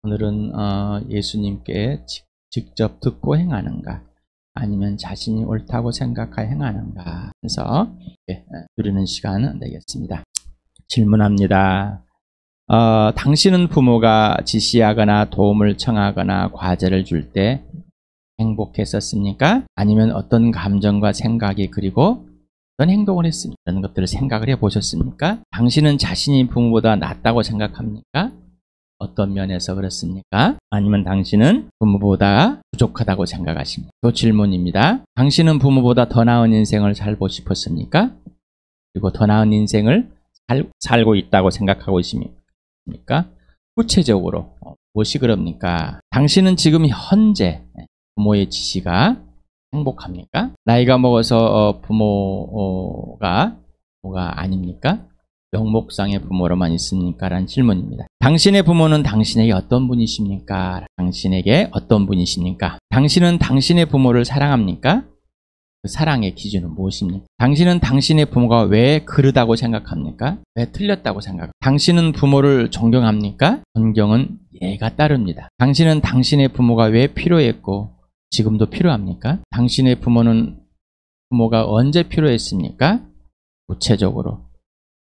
오늘은 예수님께 직접 듣고 행하는가, 아니면 자신이 옳다고 생각하여 행하는가 해서 들으는 시간 되겠습니다. 질문합니다. 당신은 부모가 지시하거나 도움을 청하거나 과제를 줄 때 행복했었습니까? 아니면 어떤 감정과 생각이 그리고 어떤 행동을 했습니까? 이런 것들을 생각을 해보셨습니까? 당신은 자신이 부모보다 낫다고 생각합니까? 어떤 면에서 그렇습니까? 아니면 당신은 부모보다 부족하다고 생각하십니까? 또 질문입니다. 당신은 부모보다 더 나은 인생을 살고 싶었습니까? 그리고 더 나은 인생을 살고 있다고 생각하고 있습니까? 구체적으로 무엇이 그럽니까? 당신은 지금 현재 부모의 지시가 행복합니까? 나이가 먹어서 부모가 아닙니까? 명목상의 부모로만 있습니까? 라는 질문입니다. 당신의 부모는 당신에게 어떤 분이십니까? 당신에게 어떤 분이십니까? 당신은 당신의 부모를 사랑합니까? 그 사랑의 기준은 무엇입니까? 당신은 당신의 부모가 왜 그르다고 생각합니까? 왜 틀렸다고 생각합니까? 당신은 부모를 존경합니까? 존경은 예가 따릅니다. 당신은 당신의 부모가 왜 필요했고 지금도 필요합니까? 당신의 부모가 언제 필요했습니까? 구체적으로.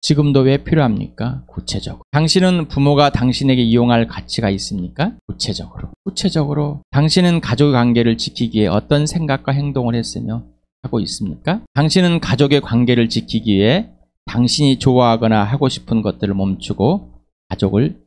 지금도 왜 필요합니까? 구체적으로. 당신은 부모가 당신에게 이용할 가치가 있습니까? 구체적으로. 당신은 가족 관계를 지키기 위해 어떤 생각과 행동을 했으며 하고 있습니까? 당신은 가족의 관계를 지키기 위해 당신이 좋아하거나 하고 싶은 것들을 멈추고 가족을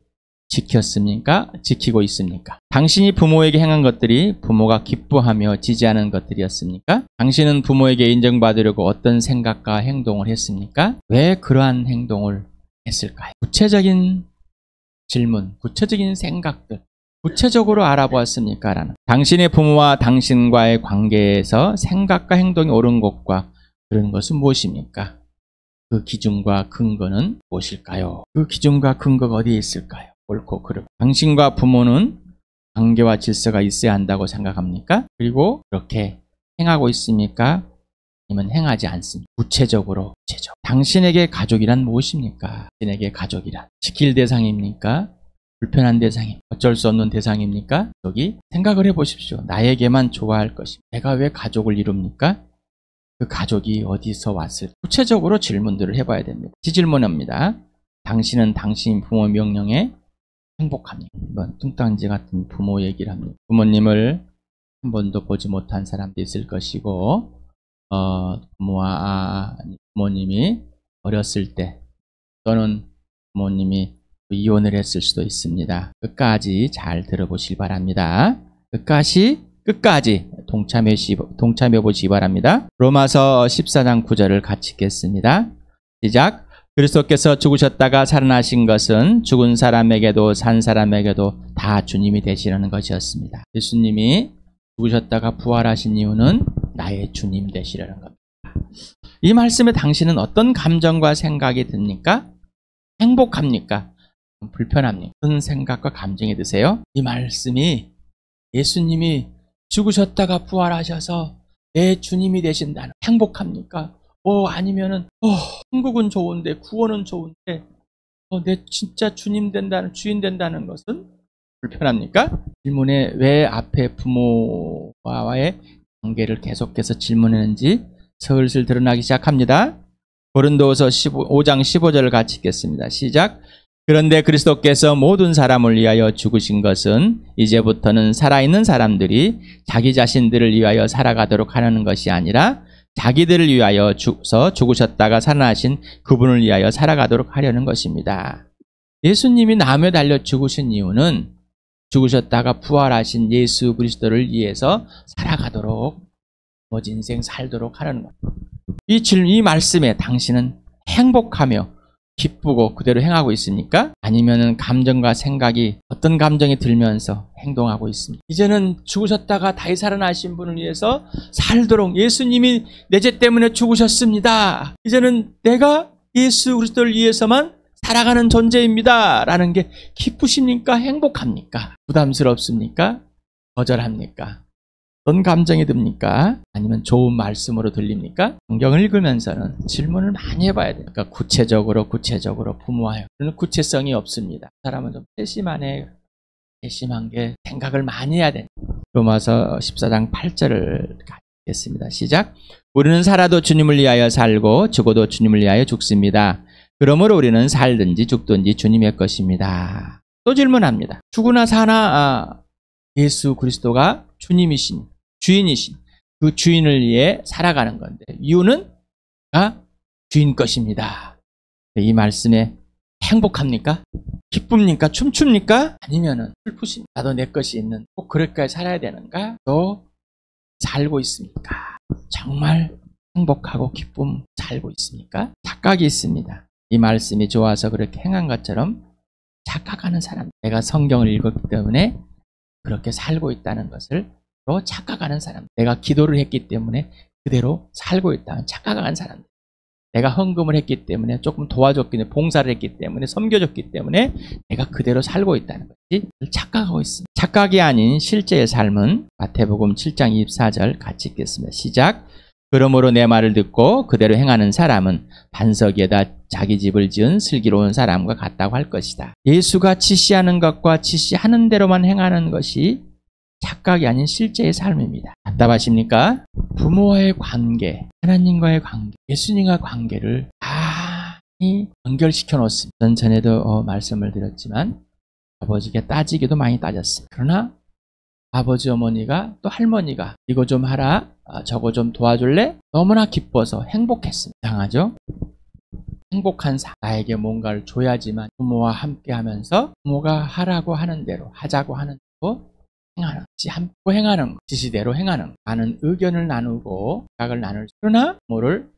지켰습니까? 지키고 있습니까? 당신이 부모에게 행한 것들이 부모가 기뻐하며 지지하는 것들이었습니까? 당신은 부모에게 인정받으려고 어떤 생각과 행동을 했습니까? 왜 그러한 행동을 했을까요? 구체적인 질문, 구체적인 생각들, 구체적으로 알아보았습니까? 라는. 당신의 부모와 당신과의 관계에서 생각과 행동이 옳은 것과 그런 것은 무엇입니까? 그 기준과 근거는 무엇일까요? 그 기준과 근거가 어디에 있을까요? 옳고 그르고. 당신과 부모는 관계와 질서가 있어야 한다고 생각합니까? 그리고 그렇게 행하고 있습니까? 아니면 행하지 않습니까? 구체적으로. 당신에게 가족이란 무엇입니까? 당신에게 가족이란 지킬 대상입니까? 불편한 대상입니까? 어쩔 수 없는 대상입니까? 여기 생각을 해보십시오. 나에게만 좋아할 것입니다. 내가 왜 가족을 이룹니까? 그 가족이 어디서 왔을까? 구체적으로 질문들을 해봐야 됩니다. 질문합니다. 당신은 당신 부모 명령에 행복합니까? 이번 뚱딴지 같은 부모 얘기를 합니다. 부모님을 한 번도 보지 못한 사람도 있을 것이고 부모님이 어렸을 때 또는 부모님이 이혼을 했을 수도 있습니다. 끝까지 잘 들어보시기 바랍니다. 끝까지 동참해 보시기 바랍니다. 로마서 14장 9절을 같이 읽겠습니다. 시작. 그리스도께서 죽으셨다가 살아나신 것은 죽은 사람에게도 산 사람에게도 다 주님이 되시라는 것이었습니다. 예수님이 죽으셨다가 부활하신 이유는 나의 주님 되시라는 겁니다. 이 말씀에 당신은 어떤 감정과 생각이 듭니까? 행복합니까? 불편합니까? 어떤 생각과 감정이 드세요? 이 말씀이 예수님이 죽으셨다가 부활하셔서 내 주님이 되신다는 행복합니까? 아니면은 천국은 좋은데 구원은 좋은데 내 진짜 주인 된다는 것은 불편합니까? 질문에 왜 앞에 부모와의 관계를 계속해서 질문했는지 슬슬 드러나기 시작합니다. 고린도후서 5장 15절을 같이 읽겠습니다. 시작. 그런데 그리스도께서 모든 사람을 위하여 죽으신 것은 이제부터는 살아있는 사람들이 자기 자신들을 위하여 살아가도록 하는 것이 아니라 자기들을 위하여 죽으셨다가 살아나신 그분을 위하여 살아가도록 하려는 것입니다. 예수님이 나무에 달려 죽으신 이유는 죽으셨다가 부활하신 예수 그리스도를 위해서 살아가도록 나머지 인생 살도록 하려는 겁니다. 이 말씀에 당신은 행복하며 기쁘고 그대로 행하고 있습니까? 아니면 감정과 생각이 어떤 감정이 들면서 행동하고 있습니까? 이제는 죽으셨다가 다시 살아나신 분을 위해서 살도록 예수님이 내 죄 때문에 죽으셨습니다. 이제는 내가 예수 그리스도를 위해서만 살아가는 존재입니다. 라는 게 기쁘십니까? 행복합니까? 부담스럽습니까? 거절합니까? 어떤 감정이 듭니까? 아니면 좋은 말씀으로 들립니까? 성경을 읽으면서는 질문을 많이 해봐야 돼요. 그러니까 구체적으로 부모와요. 그런 구체성이 없습니다. 사람은 좀 세심하네. 괘씸한 게 생각을 많이 해야 돼. 로마서 14장 8절을 가겠습니다. 시작. 우리는 살아도 주님을 위하여 살고 죽어도 주님을 위하여 죽습니다. 그러므로 우리는 살든지 죽든지 주님의 것입니다. 또 질문합니다. 죽으나 사나 예수 그리스도가 주님이신 주인이신 그 주인을 위해 살아가는 건데 이유는 주인 것입니다. 이 말씀에 행복합니까? 기쁩니까? 춤춥니까? 아니면은 슬프십니까? 나도 내 것이 있는 꼭 그렇게 살아야 되는가? 또 살고 있습니까? 정말 행복하고 기쁨 살고 있습니까? 착각이 있습니다. 이 말씀이 좋아서 그렇게 행한 것처럼 착각하는 사람, 내가 성경을 읽었기 때문에 그렇게 살고 있다는 것을 또 착각하는 사람, 내가 기도를 했기 때문에 그대로 살고 있다는 착각하는 사람, 내가 헌금을 했기 때문에 조금 도와줬기 때문에 봉사를 했기 때문에 섬겨줬기 때문에 내가 그대로 살고 있다는 것이 착각하고 있습니다. 착각이 아닌 실제의 삶은 마태복음 7장 24절 같이 읽겠습니다. 시작. 그러므로 내 말을 듣고 그대로 행하는 사람은 반석 위에다 자기 집을 지은 슬기로운 사람과 같다고 할 것이다. 예수가 지시하는 것과 지시하는 대로만 행하는 것이 착각이 아닌 실제의 삶입니다. 답답하십니까? 부모와의 관계, 하나님과의 관계, 예수님과의 관계를 많이 연결시켜 놓습니다. 전 전에도 말씀을 드렸지만 아버지께 따지기도 많이 따졌습니다. 그러나 아버지 어머니가 또 할머니가 이거 좀 하라, 저거 좀 도와줄래? 너무나 기뻐서 행복했습니다. 이상하죠? 행복한 나에게 뭔가를 줘야지만 부모와 함께 하면서 부모가 하라고 하는 대로 하자고 하는 대로 행하는, 함께 행하는 것, 지시대로 행하는 것. 많은 의견을 나누고 생각을 나눌 수, 그러나 부모를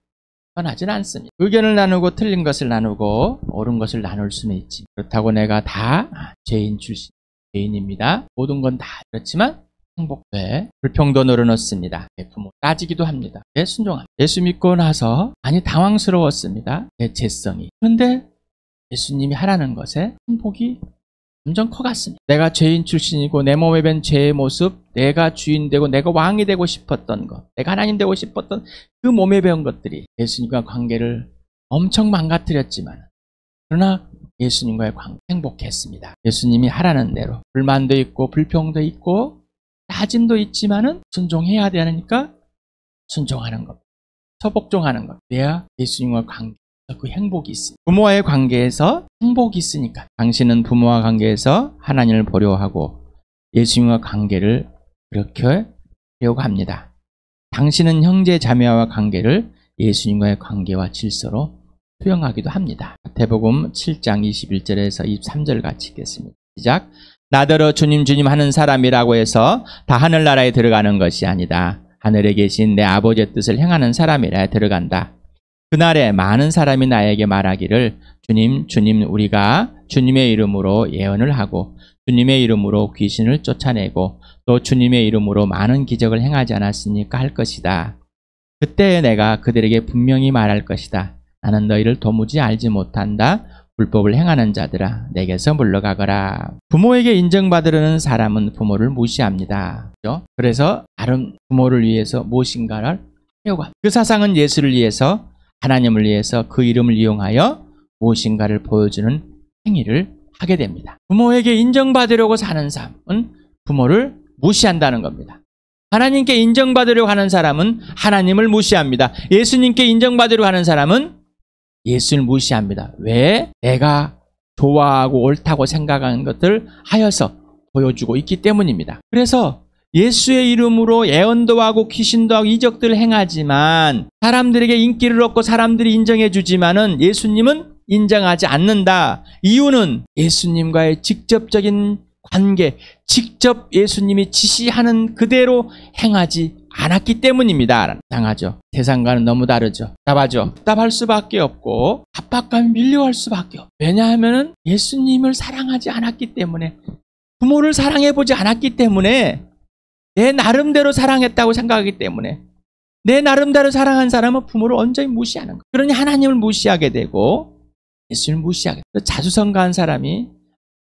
편하지는 않습니다. 의견을 나누고 틀린 것을 나누고 옳은 것을 나눌 수는 있지. 그렇다고 내가 다 죄인 출신, 죄인입니다. 모든 건 다 그렇지만 행복해. 불평도 늘어놓습니다. 부모 따지기도 합니다. 순종합니다. 예수 믿고 나서 많이 당황스러웠습니다. 내 죄성이. 그런데 예수님이 하라는 것에 행복이 점점 커갔습니다. 내가 죄인 출신이고 내 몸에 밴 죄의 모습, 내가 주인 되고 내가 왕이 되고 싶었던 것, 내가 하나님 되고 싶었던 그 몸에 배운 것들이 예수님과 관계를 엄청 망가뜨렸지만 그러나 예수님과의 관계 행복했습니다. 예수님이 하라는 대로 불만도 있고 불평도 있고 따짐도 있지만은 순종해야 되니까 순종하는 것, 서복종하는 것. 그래야 예수님과 관계 그 행복이 있습니다. 부모와의 관계에서 행복이 있으니까 당신은 부모와 관계에서 하나님을 보려 하고 예수님과 관계를 그렇게 하려고 합니다. 당신은 형제 자매와 관계를 예수님과의 관계와 질서로 수용하기도 합니다. 마태복음 7장 21절에서 23절 같이 읽겠습니다. 시작. 나더러 주님 주님 하는 사람이라고 해서 다 하늘나라에 들어가는 것이 아니다. 하늘에 계신 내 아버지의 뜻을 행하는 사람이라 들어간다. 그날에 많은 사람이 나에게 말하기를 주님 주님 우리가 주님의 이름으로 예언을 하고 주님의 이름으로 귀신을 쫓아내고 또 주님의 이름으로 많은 기적을 행하지 않았습니까? 할 것이다. 그때 내가 그들에게 분명히 말할 것이다. 나는 너희를 도무지 알지 못한다. 불법을 행하는 자들아 내게서 물러가거라. 부모에게 인정받으려는 사람은 부모를 무시합니다. 그래서 다른 부모를 위해서 무엇인가를 하려고 합니다. 그 사상은 예수를 위해서 하나님을 위해서 그 이름을 이용하여 무엇인가를 보여주는 행위를 하게 됩니다. 부모에게 인정받으려고 사는 사람은 부모를 무시한다는 겁니다. 하나님께 인정받으려고 하는 사람은 하나님을 무시합니다. 예수님께 인정받으려고 하는 사람은 예수를 무시합니다. 왜? 내가 좋아하고 옳다고 생각하는 것들 하여서 보여주고 있기 때문입니다. 그래서 예수의 이름으로 예언도 하고 귀신도 하고 이적들을 행하지만 사람들에게 인기를 얻고 사람들이 인정해 주지만은 예수님은 인정하지 않는다. 이유는 예수님과의 직접적인 관계, 직접 예수님이 지시하는 그대로 행하지 않았기 때문입니다. 당하죠. 세상과는 너무 다르죠. 답답하죠. 답답할 수밖에 없고 압박감이 밀려갈 수밖에 없고 왜냐하면 예수님을 사랑하지 않았기 때문에 부모를 사랑해보지 않았기 때문에 내 나름대로 사랑했다고 생각하기 때문에 내 나름대로 사랑한 사람은 부모를 온전히 무시하는 거예요. 그러니 하나님을 무시하게 되고 예수님을 무시하게 돼요. 자주성가한 사람이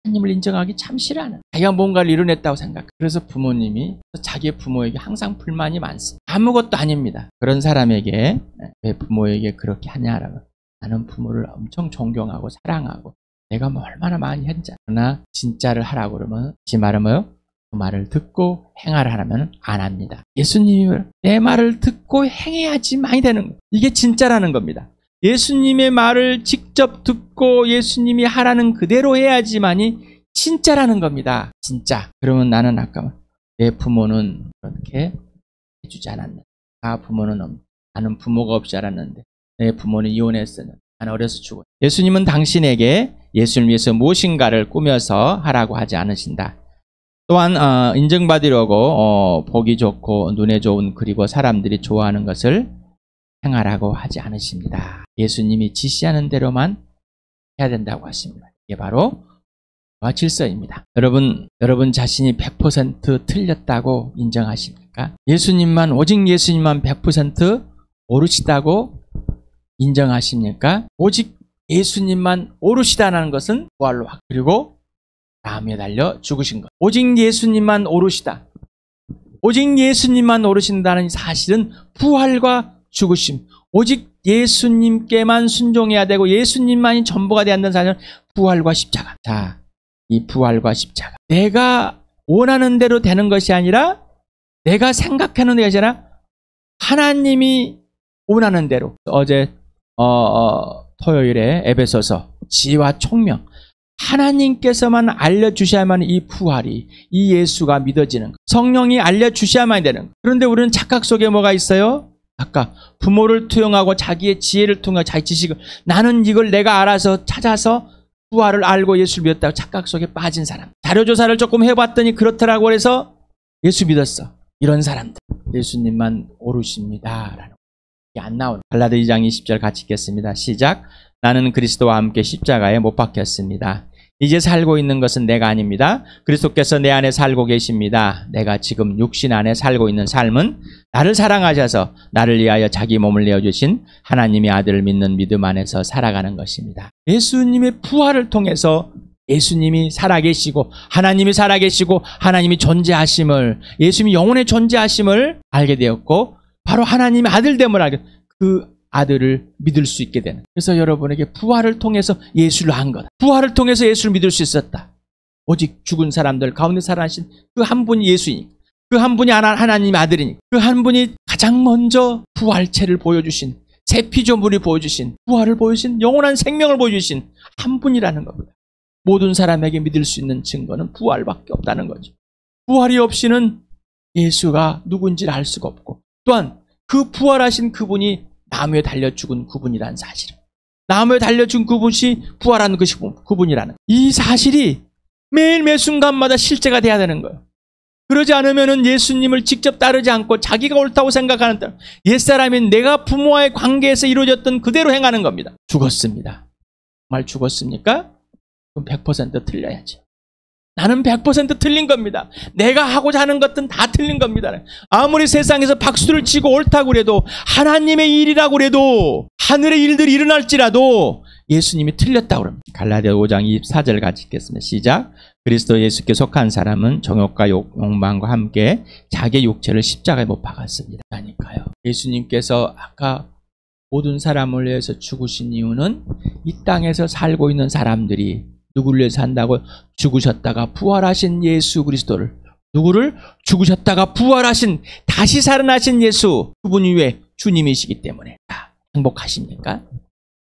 하나님을 인정하기 참 싫어하는 자기가 뭔가를 이뤄냈다고 생각해요. 그래서 부모님이 자기의 부모에게 항상 불만이 많습니다. 아무것도 아닙니다. 그런 사람에게 왜 부모에게 그렇게 하냐라고 나는 부모를 엄청 존경하고 사랑하고 내가 뭐 얼마나 많이 했는지. 그러나 진짜를 하라고 그러면 지 말은 뭐요? 그 말을 듣고 행하라 하면 안 합니다. 예수님이 내 말을 듣고 행해야지만이 되는 거예요. 이게 진짜라는 겁니다. 예수님의 말을 직접 듣고 예수님이 하라는 그대로 해야지만이 진짜라는 겁니다. 진짜. 그러면 나는 아까 내 부모는 그렇게 해주지 않았는데, 나는 부모가 없이 자랐는데 내 부모는 이혼했었는데 나는 어려서 죽어. 예수님은 당신에게 예수를 위해서 무엇인가를 꾸며서 하라고 하지 않으신다. 또한 인정받으려고 보기 좋고 눈에 좋은 그리고 사람들이 좋아하는 것을 행하라고 하지 않으십니다. 예수님이 지시하는 대로만 해야 된다고 하십니다. 이게 바로 질서입니다. 여러분 자신이 100% 틀렸다고 인정하십니까? 오직 예수님만 100% 옳으시다고 인정하십니까? 오직 예수님만 옳으시다는 것은 부활로 그리고 나무에 달려 죽으신 것. 오직 예수님만 옳으시다. 오직 예수님만 옳으신다는 사실은 부활과 죽으심. 오직 예수님께만 순종해야 되고 예수님만이 전부가 되어야 한다는 사실은 부활과 십자가. 자, 이 부활과 십자가. 내가 원하는 대로 되는 것이 아니라 내가 생각하는 것이 아니라 하나님이 원하는 대로. 어제 토요일에 에베소서 지혜와 총명. 하나님께서만 알려주셔야만 이 부활이, 이 예수가 믿어지는 것. 성령이 알려주셔야만 되는 것. 그런데 우리는 착각 속에 뭐가 있어요? 아까 부모를 투영하고 자기의 지혜를 통해 자기 지식을 나는 이걸 내가 알아서 찾아서 부활을 알고 예수를 믿었다고 착각 속에 빠진 사람. 자료조사를 조금 해봤더니 그렇더라고 해서 예수 믿었어. 이런 사람들. 예수님만 옳으십니다. 라는 게 안 나오는. 갈라디아 2장 20절 같이 읽겠습니다. 시작. 나는 그리스도와 함께 십자가에 못 박혔습니다. 이제 살고 있는 것은 내가 아닙니다. 그리스도께서 내 안에 살고 계십니다. 내가 지금 육신 안에 살고 있는 삶은 나를 사랑하셔서 나를 위하여 자기 몸을 내어주신 하나님의 아들을 믿는 믿음 안에서 살아가는 것입니다. 예수님의 부활을 통해서 예수님이 살아계시고 하나님이 살아계시고 하나님이 존재하심을, 예수님이 영원의 존재하심을 알게 되었고 바로 하나님의 아들됨을 알게, 그 아들을 믿을 수 있게 되는. 그래서 여러분에게 부활을 통해서 예수를 안 거다. 부활을 통해서 예수를 믿을 수 있었다. 오직 죽은 사람들 가운데 살아나신 그 한 분이 예수이니까, 그 한 분이 하나님의 아들이니까, 그 한 분이 가장 먼저 부활체를 보여주신, 새 피조물이 보여주신, 부활을 보여주신, 영원한 생명을 보여주신 한 분이라는 겁니다. 모든 사람에게 믿을 수 있는 증거는 부활밖에 없다는 거죠. 부활이 없이는 예수가 누군지를 알 수가 없고, 또한 그 부활하신 그분이 나무에 달려 죽은 그분이라는 사실. 나무에 달려 죽은 그분이 부활한 그분이라는 이 사실이 매일 매 순간마다 실제가 돼야 되는 거예요. 그러지 않으면 예수님을 직접 따르지 않고 자기가 옳다고 생각하는 대로 옛사람인 내가 부모와의 관계에서 이루어졌던 그대로 행하는 겁니다. 죽었습니다. 정말 죽었습니까? 그럼 100% 틀려야죠. 나는 100% 틀린 겁니다. 내가 하고자 하는 것은 다 틀린 겁니다. 아무리 세상에서 박수를 치고 옳다고 그래도, 하나님의 일이라고 그래도, 하늘의 일들이 일어날지라도 예수님이 틀렸다고 합니다. 갈라디아 5장 24절 같이 읽겠습니다. 시작. 그리스도 예수께 속한 사람은 정욕과 욕망과 함께 자기의 육체를 십자가에 못 박았습니다. 그러니까요. 예수님께서 아까 모든 사람을 위해서 죽으신 이유는 이 땅에서 살고 있는 사람들이 누구를 위해서 산다고? 죽으셨다가 부활하신 예수 그리스도를, 누구를? 죽으셨다가 부활하신, 다시 살아나신 예수, 그분이 왜? 주님이시기 때문에. 행복하십니까?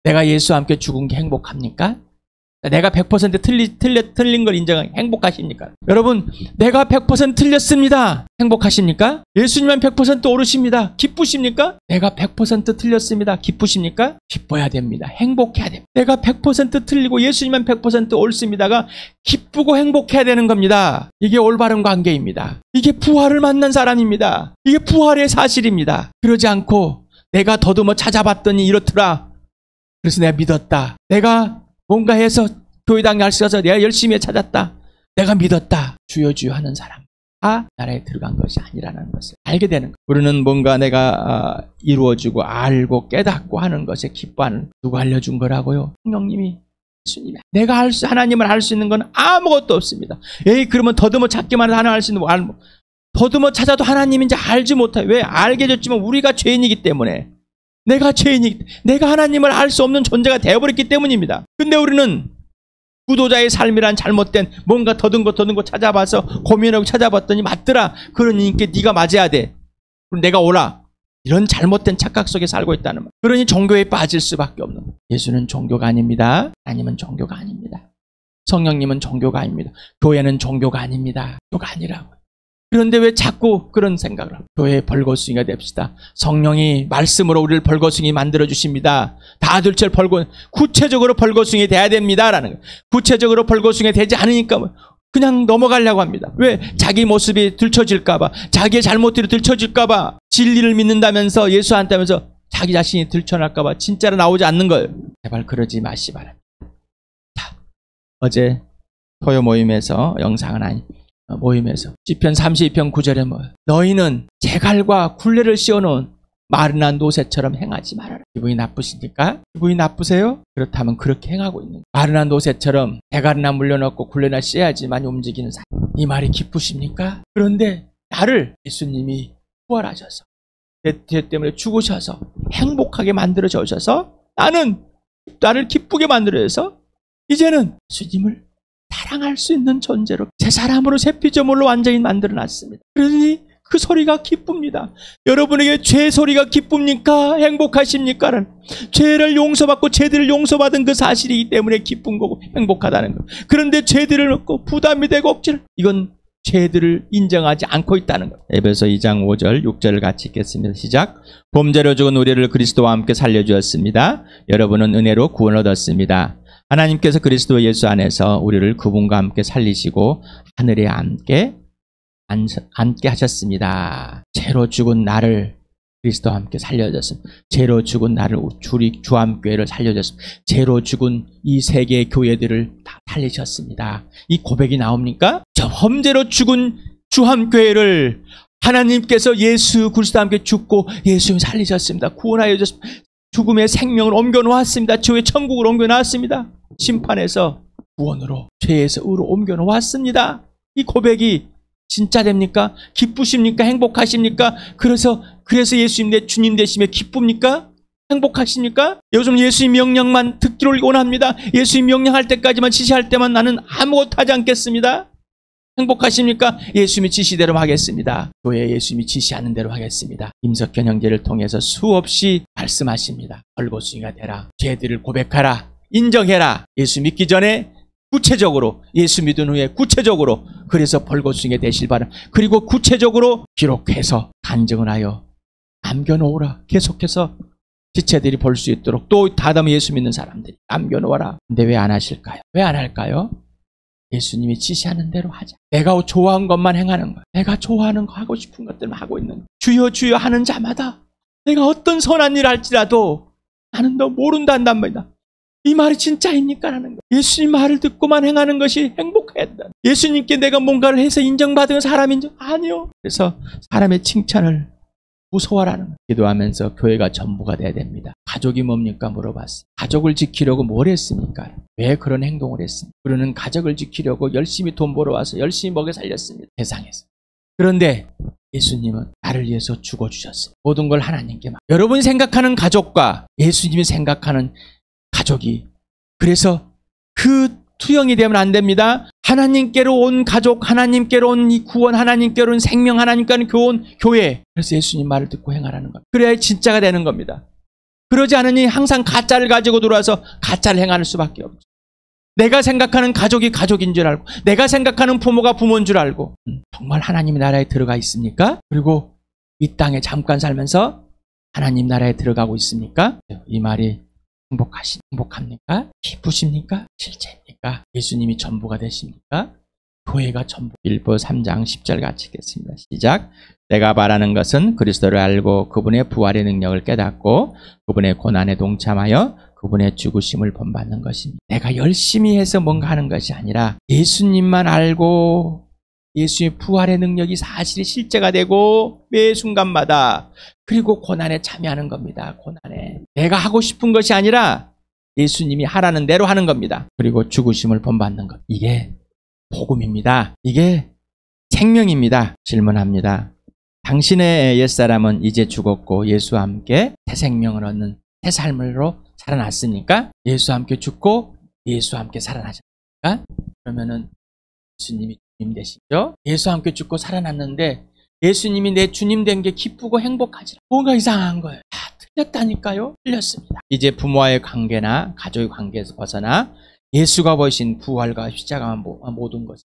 내가 예수와 함께 죽은 게 행복합니까? 내가 100% 틀린 걸 인정하기 행복하십니까? 여러분, 내가 100% 틀렸습니다. 행복하십니까? 예수님만 100% 옳으십니다. 기쁘십니까? 내가 100% 틀렸습니다. 기쁘십니까? 기뻐야 됩니다. 행복해야 됩니다. 내가 100% 틀리고 예수님만 100% 옳습니다가 기쁘고 행복해야 되는 겁니다. 이게 올바른 관계입니다. 이게 부활을 만난 사람입니다. 이게 부활의 사실입니다. 그러지 않고 내가 더듬어 찾아봤더니 이렇더라. 그래서 내가 믿었다. 내가 뭔가 해서 교회당 가서 내가 열심히 찾았다. 내가 믿었다. 주여 주여 하는 사람 나라에 들어간 것이 아니라는 것을 알게 되는 거예요. 우리는 뭔가 내가 이루어지고 알고 깨닫고 하는 것에 기뻐하는, 누가 알려준 거라고요? 성령님이, 예수님이. 내가 하나님을 알 수 있는 건 아무것도 없습니다. 그러면 더듬어 찾기만 해도 하나 알 수 있는 거, 더듬어 찾아도 하나님인지 알지 못해요. 왜? 알게 됐지만 우리가 죄인이기 때문에. 내가 하나님을 알 수 없는 존재가 되어버렸기 때문입니다. 근데 우리는 구도자의 삶이란 잘못된 뭔가 더든 거 찾아봐서 고민하고 찾아봤더니 맞더라. 그러니까 네가 맞아야 돼. 그럼 내가 오라. 이런 잘못된 착각 속에 살고 있다는 말. 그러니 종교에 빠질 수밖에 없는 거예요. 예수는 종교가 아닙니다. 하나님은 종교가 아닙니다. 성령님은 종교가 아닙니다. 교회는 종교가 아닙니다. 교가 아니라고요. 그런데 왜 자꾸 그런 생각을 하고 교회의 벌거숭이가 됩시다. 성령이 말씀으로 우리를 벌거숭이 만들어 주십니다. 다들철 구체적으로 벌거숭이 돼야 됩니다. 라는 거예요. 구체적으로 벌거숭이 되지 않으니까 그냥 넘어가려고 합니다. 왜? 자기 모습이 들춰질까봐, 자기의 잘못들이 들춰질까봐, 진리를 믿는다면서 예수 안다면서 자기 자신이 들춰날까봐 진짜로 나오지 않는 거예요. 제발 그러지 마시 바랍니다. 자, 어제 토요 모임에서, 영상은 아니 모임에서 시편 32편 9절에 뭐예요? 너희는 제갈과 굴레를 씌워놓은 마르난 노새처럼 행하지 말아라. 기분이 나쁘십니까? 기분이 나쁘세요? 그렇다면 그렇게 행하고 있는 거예요. 마르난 노새처럼 대가리나 물려놓고 굴레나 씌어야지만 움직이는 사람. 이 말이 기쁘십니까? 그런데 나를 예수님이 부활하셔서 내 죄 때문에 죽으셔서 행복하게 만들어져 오셔서 나를 기쁘게 만들어서 이제는 예수님을 사랑할 수 있는 존재로 새 사람으로 새 피조물로 완전히 만들어놨습니다. 그러니 그 소리가 기쁩니다. 여러분에게 죄 소리가 기쁩니까? 행복하십니까? 죄를 용서받고 죄들을 용서받은 그 사실이기 때문에 기쁜 거고 행복하다는 거. 그런데 죄들을 넣고 부담이 되고 억지를, 이건 죄들을 인정하지 않고 있다는 거. 에베소 2장 5절 6절을 같이 읽겠습니다. 시작. 범죄로 죽은 우리를 그리스도와 함께 살려주었습니다. 여러분은 은혜로 구원을 얻었습니다. 하나님께서 그리스도 예수 안에서 우리를 그분과 함께 살리시고 하늘에 앉게 하셨습니다. 죄로 죽은 나를 그리스도와 함께 살려줬습니다. 죄로 죽은 나를 주함교회를 살려줬습니다. 죄로 죽은 이 세계의 교회들을 다 살리셨습니다. 이 고백이 나옵니까? 저 범죄로 죽은 주함교회를 하나님께서 예수 그리스도와 함께 죽고 예수님 살리셨습니다. 구원하여 주셨습니다. 죽음의 생명을 옮겨놓았습니다. 죄의 천국으로 옮겨놓았습니다. 심판에서 구원으로, 죄에서 의로 옮겨놓았습니다. 이 고백이 진짜 됩니까? 기쁘십니까? 행복하십니까? 그래서 예수님 내 주님 되시며 기쁩니까? 행복하십니까? 요즘 예수님 명령만 듣기를 원합니다. 예수님 명령할 때까지만, 지시할 때만 나는 아무것도 하지 않겠습니다. 행복하십니까? 예수님이 지시대로 하겠습니다. 교회 예수님이 지시하는 대로 하겠습니다. 임석현 형제를 통해서 수없이 말씀하십니다. 벌거숭이가 되라. 죄들을 고백하라. 인정해라. 예수 믿기 전에 구체적으로, 예수 믿은 후에 구체적으로, 그래서 벌거숭이 되실 바람. 그리고 구체적으로 기록해서 간증을 하여 남겨놓으라. 계속해서 지체들이 볼 수 있도록, 또 다음에 예수 믿는 사람들이 남겨놓아라. 근데 왜 안 하실까요? 왜 안 할까요? 예수님이 지시하는 대로 하자. 내가 좋아하는 것만 행하는 거야. 내가 좋아하는 거, 하고 싶은 것들만 하고 있는 거야. 주여 주여 하는 자마다 내가 어떤 선한 일을 할지라도 나는 너 모른단단 말이다. 이 말이 진짜입니까? 라는 거. 예수님 말을 듣고만 행하는 것이 행복해야 한다. 예수님께 내가 뭔가를 해서 인정받은 사람인지 아니요. 그래서 사람의 칭찬을 무서워하라는 거예요. 기도하면서 교회가 전부가 돼야 됩니다. 가족이 뭡니까? 물어봤어요. 가족을 지키려고 뭘 했습니까? 왜 그런 행동을 했습니까? 그러는 가족을 지키려고 열심히 돈 벌어와서 열심히 먹여 살렸습니다. 세상에서. 그런데 예수님은 나를 위해서 죽어주셨어요. 모든 걸 하나님께 막. 여러분이 생각하는 가족과 예수님이 생각하는 가족이, 그래서 그 투영이 되면 안 됩니다. 하나님께로 온 가족, 하나님께로 온 이 구원, 하나님께로 온 생명, 하나님께로 온 교회. 그래서 예수님 말을 듣고 행하라는 겁니다. 그래야 진짜가 되는 겁니다. 그러지 않으니 항상 가짜를 가지고 들어와서 가짜를 행하는 수밖에 없죠. 내가 생각하는 가족이 가족인 줄 알고, 내가 생각하는 부모가 부모인 줄 알고, 정말 하나님 나라에 들어가 있습니까? 그리고 이 땅에 잠깐 살면서 하나님 나라에 들어가고 있습니까? 이 말이 행복합니까? 기쁘십니까? 실제입니까? 예수님이 전부가 되십니까? 교회가 전부. 빌보 3장 10절 같이 읽겠습니다. 시작. 내가 바라는 것은 그리스도를 알고 그분의 부활의 능력을 깨닫고 그분의 고난에 동참하여 그분의 죽으심을 본받는 것입니다. 내가 열심히 해서 뭔가 하는 것이 아니라 예수님만 알고 예수의 부활의 능력이 사실이 실제가 되고 매 순간마다, 그리고 고난에 참여하는 겁니다. 고난에. 내가 하고 싶은 것이 아니라 예수님이 하라는 대로 하는 겁니다. 그리고 죽으심을 본받는 것. 이게 복음입니다. 이게 생명입니다. 질문합니다. 당신의 옛사람은 이제 죽었고 예수와 함께 새 생명을 얻는 새 삶으로 살아났습니까? 예수와 함께 죽고 예수와 함께 살아나셨습니다. 그러면은 예수님이 주님 되시죠? 예수와 함께 죽고 살아났는데 예수님이 내 주님 된 게 기쁘고 행복하지. 뭔가 이상한 거예요. 다 틀렸다니까요. 틀렸습니다. 이제 부모와의 관계나 가족의 관계에서 벗어나 예수가 보이신 부활과 십자가만 모든 것이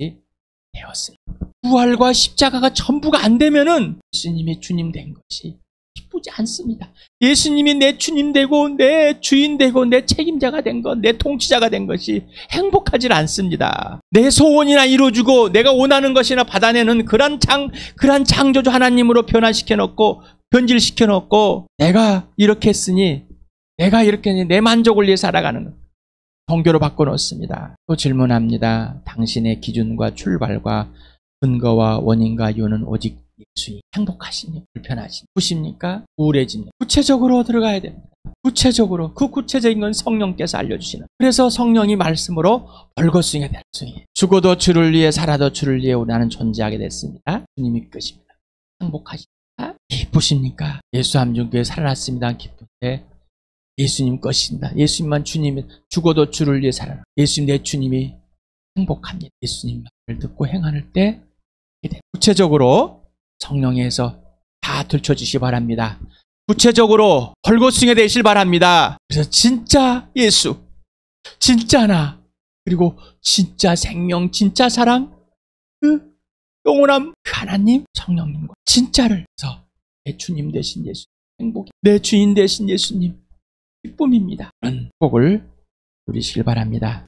되었습니다. 부활과 십자가가 전부가 안 되면은 예수님이 주님 된 것이 기쁘지 않습니다. 예수님이 내 주님 되고 내 주인 되고 내 책임자가 된 것, 내 통치자가 된 것이 행복하지 않습니다. 내 소원이나 이루어주고 내가 원하는 것이나 받아내는 그런 창조주 하나님으로 변질시켜 놓고 내가 이렇게 했으니 내가 이렇게 했으니 내 만족을 위해 살아가는 것. 종교로 바꿔놓습니다. 또 질문합니다. 당신의 기준과 출발과 근거와 원인과 이유는 오직 예수님. 행복하시니 불편하시니 기쁘십니까? 우울해집니까? 구체적으로 들어가야 됩니다. 구체적으로 그 구체적인 건 성령께서 알려주시는. 그래서 성령이 말씀으로 벌거숭이가 되는 거예요. 죽어도 주를 위해 살아도 주를 위해 나는 존재하게 됐습니다. 주님이 끝입니다. 행복하십니까? 기쁘십니까? 예수 함중교회 살아났습니다. 기쁜데 예수님 것입니다. 예수님만 주님이 죽어도 주를 위해 살아라. 예수님 내 주님이 행복합니다. 예수님 말을 듣고 행할 때 구체적으로 성령에서 다 들춰주시기 바랍니다. 구체적으로 벌거숭이 되실 바랍니다. 그래서 진짜 예수, 진짜 나, 그리고 진짜 생명, 진짜 사랑, 그 영원한 그 하나님, 성령님과 진짜를 해서 내 주님 되신 예수, 행복이 내 주인 되신 예수님 기쁨입니다. 그런 복을 누리시길 바랍니다.